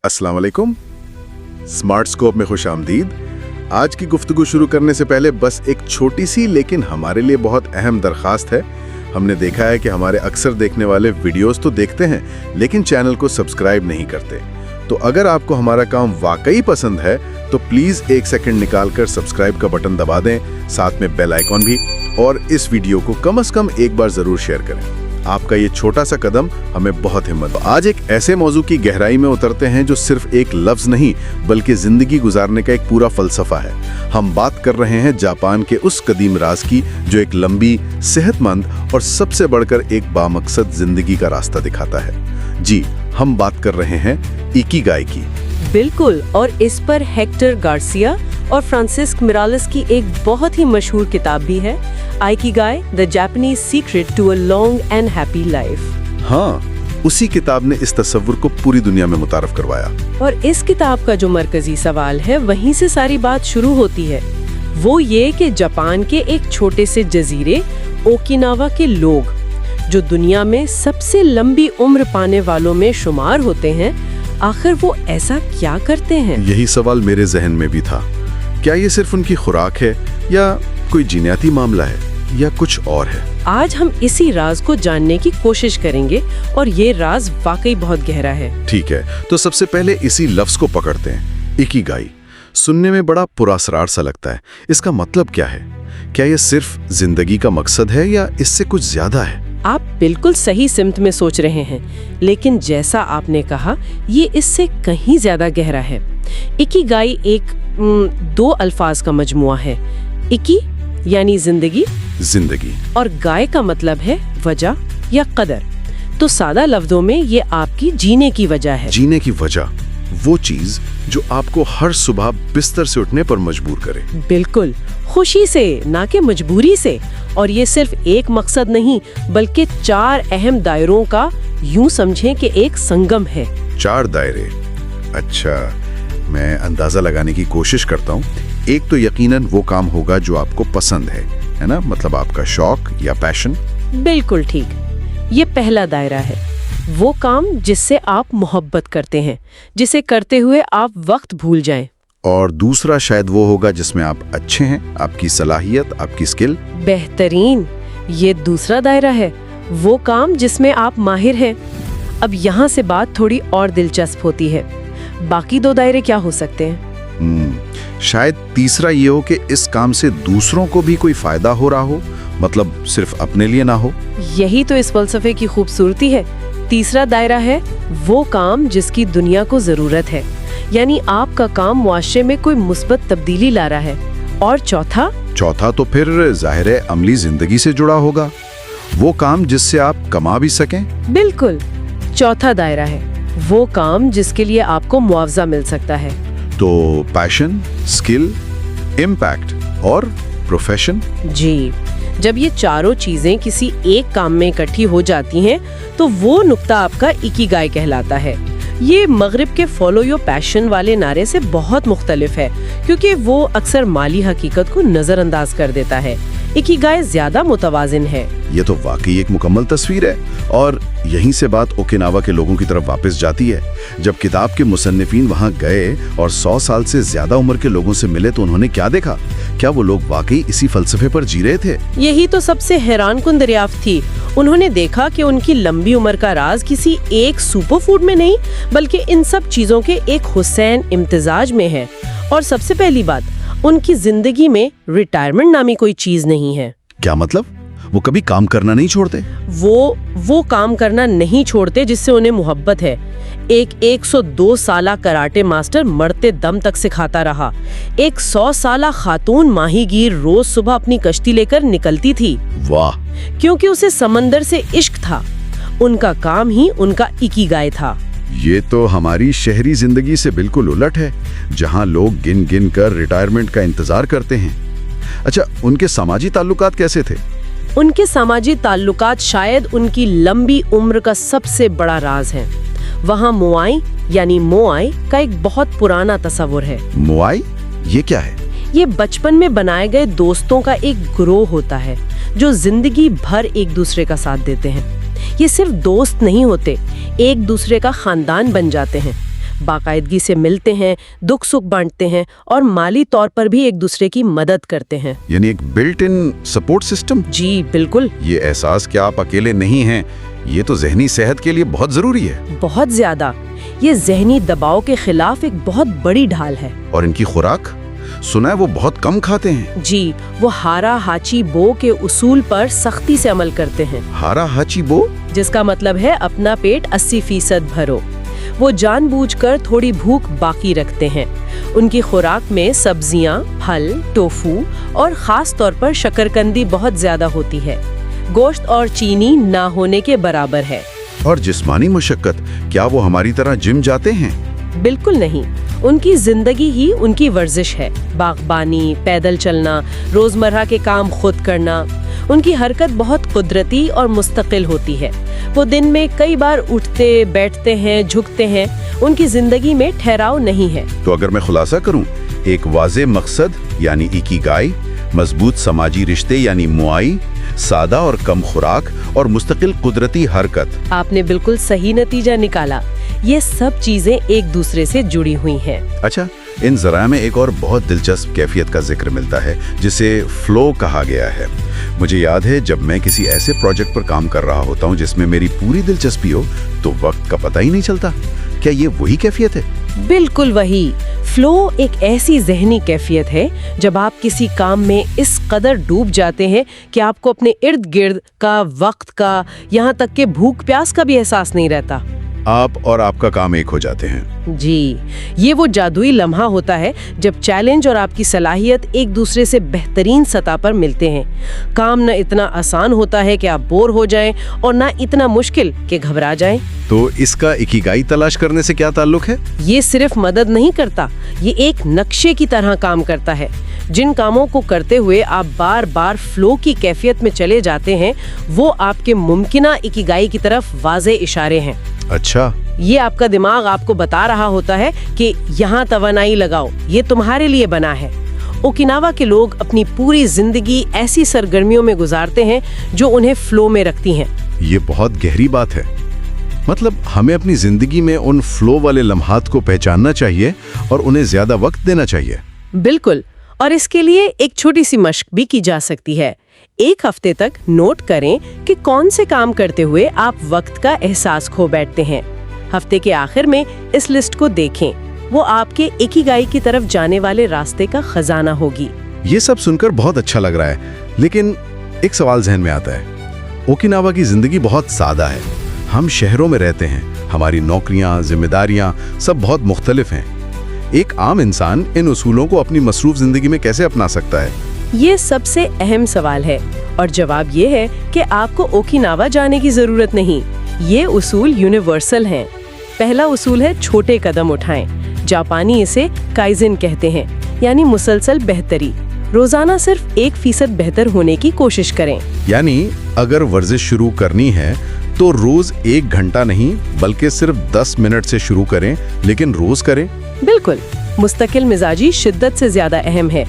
अस्सलाम वालेकुम। Smart scope में खुश आमदीद। आज की गुफ्तगू शुरू करने से पहले बस एक छोटी सी लेकिन हमारे लिए बहुत अहम दरखास्त है। हमने देखा है कि हमारे अक्सर देखने वाले वीडियोस तो देखते हैं लेकिन चैनल को सब्सक्राइब नहीं करते। तो अगर आपको हमारा काम वाकई पसंद है तो प्लीज़ एक सेकंड निकालकर सब्सक्राइब का बटन दबा दें, साथ में बेल आइकॉन भी, और इस वीडियो को कम से कम एक बार ज़रूर शेयर करें। आपका ये छोटा सा कदम हमें बहुत हिम्मत दे। आज एक ऐसे मौजू की गहराई में उतरते हैं जो सिर्फ एक लफ्ज नहीं बल्कि जिंदगी गुजारने का एक पूरा फलसफा है। हम बात कर रहे हैं जापान के उस कदीम राज की जो एक लंबी, सेहतमंद और सबसे बढ़कर एक बामकसद जिंदगी का रास्ता दिखाता है। जी, हम बात कर रहे हैं इकिगाई की। बिल्कुल, और इस पर हेक्टर गार्सिया और फ्रांसिस्क मिरालेस की एक बहुत ही मशहूर किताब भी है, Ikigai the Japanese secret to a long and happy life. हाँ, उसी किताब ने इस तस्वुर को पूरी दुनिया में मुतारफ करवाया। और इस किताब का जो मरकजी सवाल है वहीं से सारी बात शुरू होती है। वो ये कि जापान के एक छोटे से जजीरे ओकिनावा के लोग जो दुनिया में सबसे लंबी उम्र पाने वालों में शुमार होते हैं, आखिर वो ऐसा क्या करते हैं? यही सवाल मेरे जहन में भी था। क्या ये सिर्फ उनकी खुराक है या कोई जीनियाती मामला है या कुछ और है? आज हम इसी राज को जानने की कोशिश करेंगे और ये राज वाकई बहुत गहरा है। ठीक है, तो सबसे पहले इसी लफ्ज को पकड़ते हैं, इकिगाई। सुनने में बड़ा पुरअसरार सा लगता है। इसका मतलब क्या है? क्या ये सिर्फ जिंदगी का मकसद है या इससे कुछ ज्यादा है? आप बिल्कुल सही सिमत में सोच रहे हैं, लेकिन जैसा आपने कहा, ये इससे कहीं ज्यादा गहरा है। इकिगाई एक दो अल्फाज का मजमुआ है। इकी यानी जिंदगी, और गाय का मतलब है वजह या कदर। तो सादा लफ्जों में ये आपकी जीने की वजह है। जीने की वजह, वो चीज जो आपको हर सुबह बिस्तर से उठने पर मजबूर करे। बिल्कुल, खुशी से ना कि मजबूरी से। और ये सिर्फ एक मकसद नहीं बल्कि 4 अहम दायरों का, यूं समझें कि एक संगम है। 4 दायरे? अच्छा, मैं अंदाजा लगाने की कोशिश करता हूँ। एक तो यकीनन वो काम होगा जो आपको पसंद है ना? मतलब आपका शौक या पैशन। बिल्कुल ठीक, ये पहला दायरा है। वो काम जिससे आप मोहब्बत करते हैं, जिसे करते हुए आप वक्त भूल जाएं। और दूसरा शायद वो होगा जिसमें आप अच्छे हैं, आपकी सलाहियत, आपकी स्किल। बेहतरीन, ये दूसरा दायरा है, वो काम जिसमें आप माहिर हैं। अब यहाँ से बात थोड़ी और दिलचस्प होती है। बाकी 2 दायरे क्या हो सकते हैं? शायद तीसरा ये हो कि इस काम से दूसरों को भी कोई फायदा हो रहा हो, मतलब सिर्फ अपने लिए ना हो। यही तो इस फलसफे की खूबसूरती है। तीसरा दायरा है वो काम जिसकी दुनिया को जरूरत है, यानी आपका काम मुआशरे में कोई मुस्बत तब्दीली ला रहा है। और चौथा तो फिर जाहिर है अमली जिंदगी से जुड़ा होगा, वो काम जिससे आप कमा भी सकें। बिल्कुल, चौथा दायरा है वो काम जिसके लिए आपको मुआवजा मिल सकता है। तो पैशन, स्किल, इम्पैक्ट और प्रोफेशन। जी, जब ये चारों चीजें किसी एक काम में इकट्ठी हो जाती हैं तो वो नुक्ता आपका इकिगाई कहलाता है। ये मगरिब के फॉलो योर पैशन वाले नारे से बहुत मुख्तलिफ है क्योंकि वो अक्सर माली हकीकत को नजरअंदाज कर देता है। इकिगाई ज्यादा मुतवाजिन है। ये तो वाकई एक मुकम्मल तस्वीर है। और यहीं से बात ओकिनावा के लोगों की तरफ वापस जाती है। जब किताब के मुसन्निफीन वहां गए और 100 साल से ज्यादा उम्र के लोगों से मिले तो उन्होंने क्या देखा? क्या वो लोग वाकई इसी फलसफे पर जी रहे थे? यही तो सबसे हैरानकुन दरियाफ्त थी। उन्होंने देखा कि उनकी लंबी उम्र का राज किसी एक सुपर फूड में नहीं बल्कि इन सब चीजों के एक हुसैन इम्तिजाज में है। और सबसे पहली बात, उनकी जिंदगी में रिटायरमेंट नामी कोई चीज नहीं है। क्या मतलब? वो कभी काम करना नहीं छोड़ते? वो काम करना नहीं छोड़ते जिससे उन्हें मोहब्बत है। एक 102 साला कराटे मास्टर मरते दम तक सिखाता रहा। एक 100 साला खातून माहीगीर रोज सुबह अपनी कश्ती लेकर निकलती थी। वाह! क्योंकि उसे समंदर से इश्क था। उनका काम ही उनका इकिगाई था। ये तो हमारी शहरी जिंदगी से बिल्कुल उलट है, जहां लोग गिन गिन कर रिटायरमेंट का इंतजार करते हैं। अच्छा, उनके सामाजिक ताल्लुकात कैसे थे? उनके सामाजिक ताल्लुकात शायद उनकी लंबी उम्र का सबसे बड़ा राज है। वहाँ मोआई यानी मोआई का एक बहुत पुराना तस्वुर है। मोआई? ये क्या है? ये बचपन में बनाए गए दोस्तों का एक ग्रोह होता है जो जिंदगी भर एक दूसरे का साथ देते हैं। ये सिर्फ दोस्त नहीं होते, एक दूसरे का खानदान बन जाते हैं। बाकायदगी से मिलते हैं, दुख सुख बांटते हैं और माली तौर पर भी एक दूसरे की मदद करते हैं। यानी एक बिल्ट इन सपोर्ट सिस्टम। जी बिल्कुल। ये एहसास कि आप अकेले नहीं हैं, ये तो ज़हनी सेहत के लिए बहुत जरूरी है। बहुत ज्यादा। ये ज़हनी दबाव के खिलाफ एक बहुत बड़ी ढाल है। और इनकी खुराक सुना है वो बहुत कम खाते हैं। जी, वो हारा हाची बो के उसूल पर सख्ती से अमल करते हैं। हारा हाची बो, जिसका मतलब है अपना पेट 80% भरो। वो जानबूझकर थोड़ी भूख बाकी रखते हैं। उनकी खुराक में सब्जियां, फल, टोफू और खास तौर पर शकरकंदी बहुत ज्यादा होती है। गोश्त और चीनी ना होने के बराबर है। और जिस्मानी मशक्कत, क्या वो हमारी तरह जिम जाते हैं? बिल्कुल नहीं। उनकी जिंदगी ही उनकी वर्जिश है। बागबानी, पैदल चलना, रोजमर्रा के काम खुद करना। उनकी हरकत बहुत कुदरती और मुस्तकिल होती है। वो दिन में कई बार उठते बैठते हैं, झुकते हैं। उनकी जिंदगी में ठहराव नहीं है। तो अगर मैं खुलासा करूं, एक वाज़े मकसद यानी इकिगाई, मजबूत समाजी रिश्ते यानी मुआई, सादा और कम खुराक और मुस्तकिल कुदरती हरकत। आपने बिल्कुल सही नतीजा निकाला। ये सब चीजें एक दूसरे से जुड़ी हुई हैं। अच्छा, इन ज़राए में एक और बहुत दिलचस्प कैफियत का जिक्र मिलता है जिसे फ्लो कहा गया है। मुझे याद है जब मैं किसी ऐसे प्रोजेक्ट पर काम कर रहा होता हूँ जिसमें मेरी पूरी दिलचस्पी हो तो वक्त का पता ही नहीं चलता। क्या ये वही कैफियत है? बिल्कुल वही। फ्लो एक ऐसी ज़हनी कैफियत है जब आप किसी काम में इस कदर डूब जाते हैं कि आपको अपने इर्द गिर्द का, वक्त का, यहाँ तक के भूख प्यास का भी एहसास नहीं रहता। आप और आपका काम एक हो जाते हैं। जी, ये वो जादुई लम्हा होता है जब चैलेंज और आपकी सलाहियत एक दूसरे से बेहतरीन सतह पर मिलते हैं। काम न इतना आसान होता है कि आप बोर हो जाएं और न इतना मुश्किल कि घबरा जाएं। तो इसका इकिगाई तलाश करने से क्या ताल्लुक है? ये सिर्फ मदद नहीं करता, ये एक नक्शे की तरह काम करता है। जिन कामों को करते हुए आप बार बार फ्लो की कैफियत में चले जाते हैं, वो आपके मुमकिना इकिगाई की तरफ वाज़े इशारे हैं। अच्छा, ये आपका दिमाग आपको बता रहा होता है कि यहाँ तवानाई लगाओ, ये तुम्हारे लिए बना है। ओकिनावा के लोग अपनी पूरी जिंदगी ऐसी सरगर्मियों में गुजारते हैं जो उन्हें फ्लो में रखती हैं। ये बहुत गहरी बात है। मतलब हमें अपनी जिंदगी में उन फ्लो वाले लम्हात को पहचानना चाहिए और उन्हें ज्यादा वक्त देना चाहिए। बिल्कुल। और इसके लिए एक छोटी सी मश्क भी की जा सकती है। एक हफ्ते तक नोट करें कि कौन से काम करते हुए आप वक्त का एहसास खो बैठते हैं। हफ्ते के आखिर में इस लिस्ट को देखें। वो आपके इकिगाई की तरफ जाने वाले रास्ते का खजाना होगी। ये सब सुनकर बहुत अच्छा लग रहा है, लेकिन एक सवाल जहन में आता है। ओकिनावा की जिंदगी बहुत सादा है। हम शहरों में रहते हैं, हमारी नौकरियां, जिम्मेदारियां सब बहुत मुख्तलिफ हैं। एक आम इंसान इन उसूलों को अपनी मसरूफ जिंदगी में कैसे अपना सकता है? ये सबसे अहम सवाल है और जवाब ये है कि आपको ओकिनावा जाने की जरूरत नहीं। ये उसूल यूनिवर्सल हैं। पहला उसूल है छोटे कदम उठाएं। जापानी इसे काइज़न कहते हैं, यानी मुसलसल बेहतरी। रोजाना सिर्फ 1% बेहतर होने की कोशिश करें। यानी अगर वर्जिश शुरू करनी है तो रोज 1 घंटा नहीं बल्कि सिर्फ 10 मिनट से शुरू करें, लेकिन रोज करें। बिल्कुल। मुस्तकिल मिजाजी शिद्दत से ज्यादा अहम है।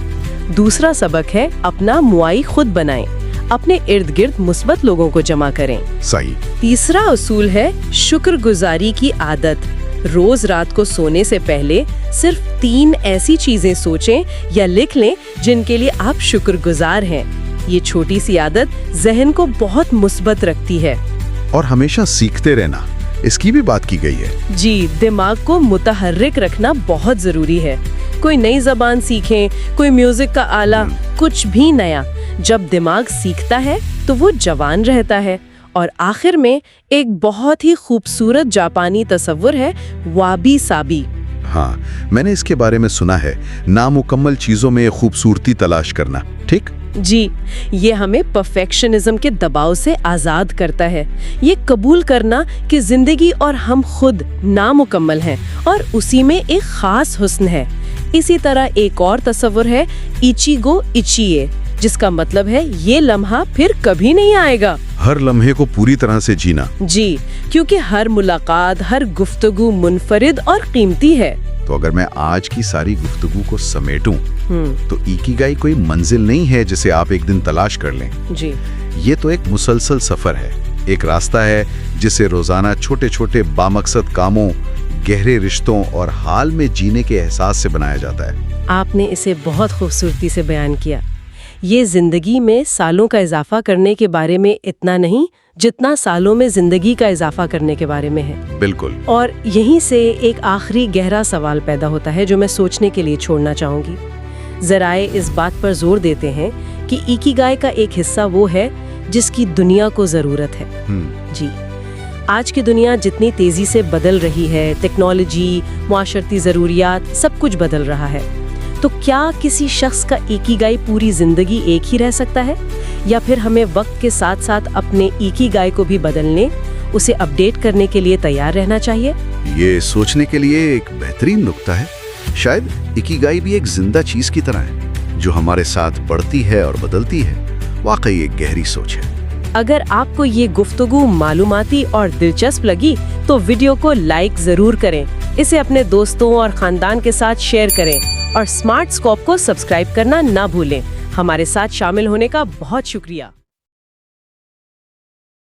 दूसरा सबक है अपना मुआई खुद बनाएं। अपने इर्द गिर्द मुस्बत लोगों को जमा करें। सही। तीसरा उसूल है शुक्रगुजारी की आदत। रोज रात को सोने से पहले सिर्फ 3 ऐसी चीजें सोचें या लिख लें जिनके लिए आप शुक्रगुजार हैं। ये छोटी सी आदत जहन को बहुत मुस्बत रखती है। और हमेशा सीखते रहना, इसकी भी बात की गई है। जी, दिमाग को मुतहर्रिक रखना बहुत जरूरी है। कोई नई जबान सीखें, कोई म्यूजिक का आला, कुछ भी नया। जब दिमाग सीखता है तो वो जवान रहता है। और आखिर में एक बहुत ही खूबसूरत जापानी तस्वुर है वाबी साबी। हाँ, मैंने इसके बारे में सुना है, नामुकम्मल चीजों में खूबसूरती तलाश करना। ठीक? जी, ये हमें परफेक्शनिज्म के दबाव से आज़ाद करता है। ये कबूल करना कि जिंदगी और हम खुद नामुकम्मल हैं और उसी में एक खास हुस्न है। इसी तरह एक और तस्वुर है इचिगो इचिए, जिसका मतलब है ये लम्हा फिर कभी नहीं आएगा। हर लम्हे को पूरी तरह से जीना। जी, क्योंकि हर मुलाकात, हर गुफ्तगू मुनफरिद और कीमती है। तो अगर मैं आज की सारी गुफ्तगू को समेटूं, तो इकिगाई कोई मंजिल नहीं है जिसे आप एक दिन तलाश कर लें। जी, ये तो एक मुसलसल सफर है, एक रास्ता है जिसे रोजाना छोटे छोटे बामकसद कामों, गहरे रिश्तों और हाल में जीने के एहसास से बनाया जाता है। आपने इसे बहुत खूबसूरती से बयान किया। ये जिंदगी में सालों का इजाफा करने के बारे में इतना नहीं जितना सालों में जिंदगी का इजाफा करने के बारे में है। बिल्कुल। और यहीं से एक आखिरी गहरा सवाल पैदा होता है जो मैं सोचने के लिए छोड़ना चाहूंगी। ज़राए इस बात पर जोर देते हैं कि इकिगाई का एक हिस्सा वो है जिसकी दुनिया को ज़रूरत है। जी, आज की दुनिया जितनी तेज़ी से बदल रही है, टेक्नोलॉजी, माशरती ज़रूरियात, सब कुछ बदल रहा है, तो क्या किसी शख्स का इकिगाई पूरी ज़िंदगी एक ही रह सकता है, या फिर हमें वक्त के साथ साथ अपने इकिगाई को भी बदलने, उसे अपडेट करने के लिए तैयार रहना चाहिए? ये सोचने के लिए एक बेहतरीन नुक्ता है। शायद इकिगाई भी एक जिंदा चीज की तरह है जो हमारे साथ बढ़ती है और बदलती है। वाकई एक गहरी सोच है। अगर आपको ये गुफ्तगू मालूमाती और दिलचस्प लगी तो वीडियो को लाइक जरूर करें, इसे अपने दोस्तों और खानदान के साथ शेयर करें और स्मार्ट स्कोप को सब्सक्राइब करना ना भूलें। हमारे साथ शामिल होने का बहुत शुक्रिया।